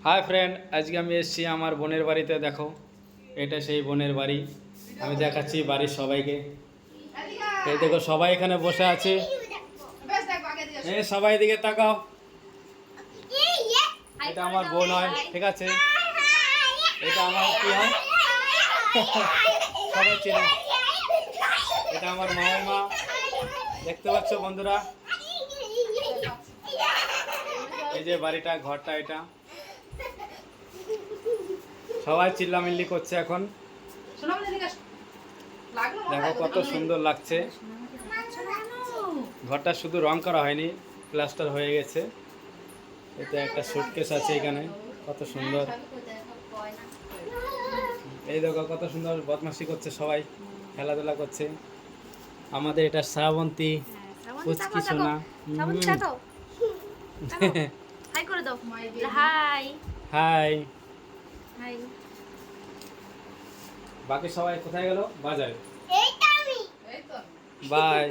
Hi friend, আজকে আমি এসেছি আমার বোনের বাড়িতে। দেখো, এটা সেই বোনের বাড়ি। আমি দেখাচ্ছি বাড়ির সবাইকে। এই দেখো, সবাই এখানে বসে আছে। সবাই দিকে তাকাও। এটা আমার বোন হয়, ঠিক আছে? এটা আমার কি হয় সবাই চেনে। এটা আমার মামা। দেখতে পাচ্ছ বন্ধুরা, এই যে বাড়িটা, ঘরটা এটা। সবাই চিল্লামিল্লি করছে এখন। দেখো কত সুন্দর লাগছে। ঘরটা শুধু রং করা হয়নি, প্লাস্টার হয়ে গেছে। এতে একটা সুটকেস আছে এখানে, কত সুন্দর। এই দেখো কত সুন্দর বদমাশি করছে সবাই, খেলাধুলা করছে। আমাদের এটা শ্রাবন্তী পুচকি সোনা। হাই করে দাও। High high. হাই। বাকি সবাই কোথায় গেল? বাজারে। এইটা আমি। বাই।